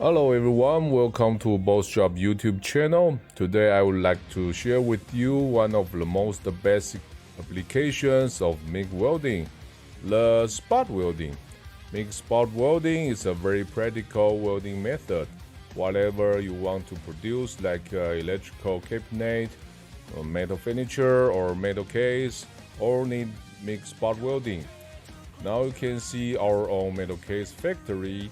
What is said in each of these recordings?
Hello everyone, welcome to BOSJOB YouTube channel. Today I would like to share with you one of the most basic applications of MIG welding, the spot welding. MIG spot welding is a very practical welding method. Whatever you want to produce, like electrical cabinet, metal furniture or metal case, all need MIG spot welding. Now you can see our own metal case factory.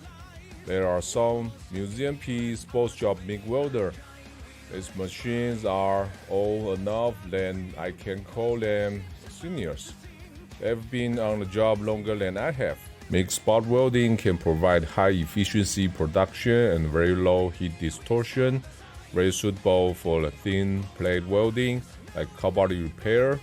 There are some museum piece BOSJOB MIG welder. These machines are old enough that I can call them seniors. They've been on the job longer than I have. MIG spot welding can provide high efficiency production and very low heat distortion, very suitable for the thin plate welding like car body repair.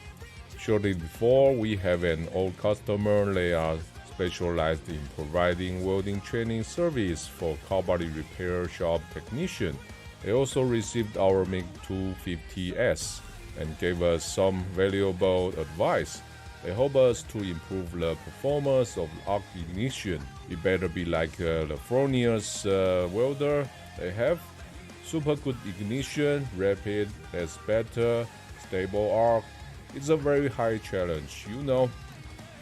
Shortly before, we have an old customer. They are specialized in providing welding training service for car body repair shop technician. They also received our MIG240S and gave us some valuable advice. They help us to improve the performance of arc ignition. It better be like the Fronius welder they have. Super good ignition, rapid, less better, stable arc. It's a very high challenge, you know.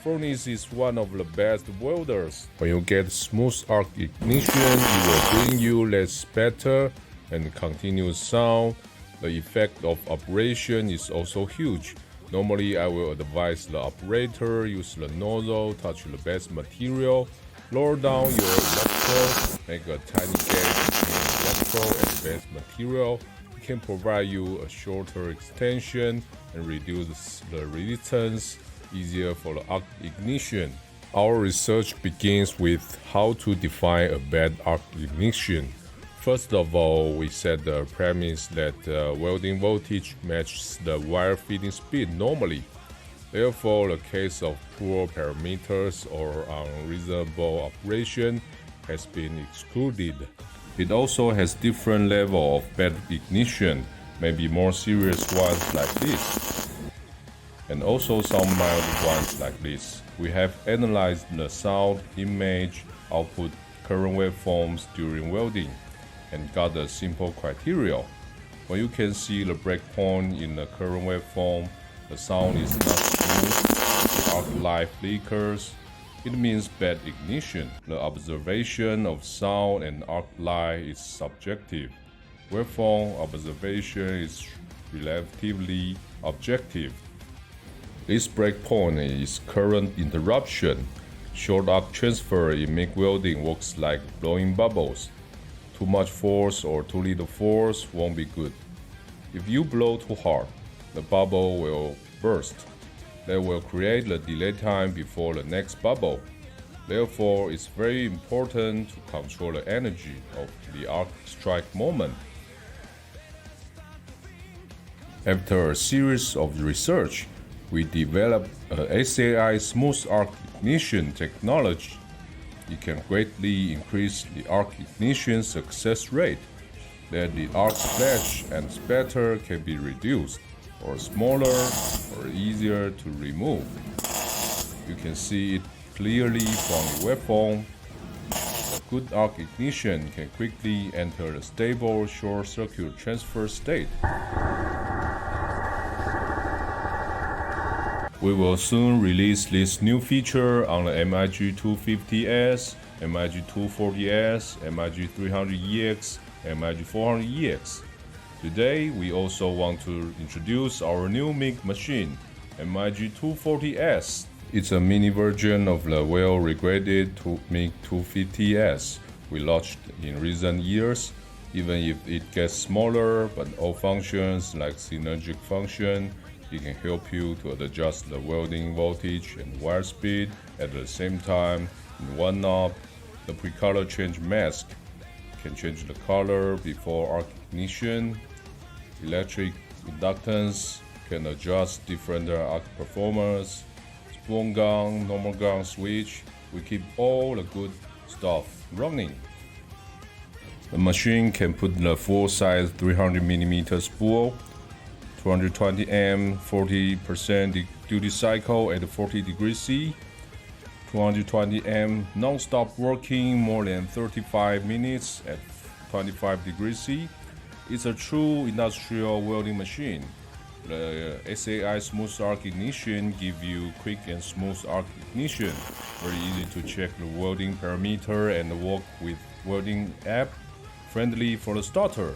Fronius is one of the best welders. When you get smooth arc ignition, it will bring you less spatter and continuous sound. The effect of operation is also huge. Normally, I will advise the operator use the nozzle, touch the base material, lower down your electrode, make a tiny gap between electrode and base material. It can provide you a shorter extension and reduce the resistance, easier for the arc ignition. Our research begins with how to define a bad arc ignition. First of all, we set the premise that welding voltage matches the wire feeding speed normally. Therefore, the case of poor parameters or unreasonable operation has been excluded. It also has different level of bad ignition, maybe more serious ones like this, and also some mild ones like this. We have analyzed the sound, image, output, current waveforms during welding and got a simple criteria. When you can see the breakpoint in the current waveform, the sound is not smooth, the arc light flickers, it means bad ignition. The observation of sound and arc light is subjective. Waveform observation is relatively objective. This breakpoint is current interruption. Short arc transfer in MIG welding works like blowing bubbles. Too much force or too little force won't be good. If you blow too hard, the bubble will burst. That will create the delay time before the next bubble. Therefore, it's very important to control the energy of the arc strike moment. After a series of research, we developed a SAI smooth arc ignition technology. It can greatly increase the arc ignition success rate, that the arc flash and spatter can be reduced, or smaller, or easier to remove. You can see it clearly from the waveform. A good arc ignition can quickly enter the stable short circuit transfer state. We will soon release this new feature on the MIG250S, MIG240S, MIG300EX, and MIG400EX. Today, we also want to introduce our new MIG machine, MIG240S. It's a mini version of the well-regarded MIG250S we launched in recent years. Even if it gets smaller, but all functions like synergic function, it can help you to adjust the welding voltage and wire speed at the same time in one knob. The pre-color change mask can change the color before arc ignition. Electric inductance can adjust different arc performance. Spoon gun, normal gun switch. We keep all the good stuff running. The machine can put the full-size 300mm spool, 220 amp, 40% duty cycle at 40 degrees C, 220 amp non-stop working more than 35 minutes at 25 degrees C. It's a true industrial welding machine. The SAI smooth arc ignition gives you quick and smooth arc ignition. Very easy to check the welding parameter and work with welding app. Friendly for the starter.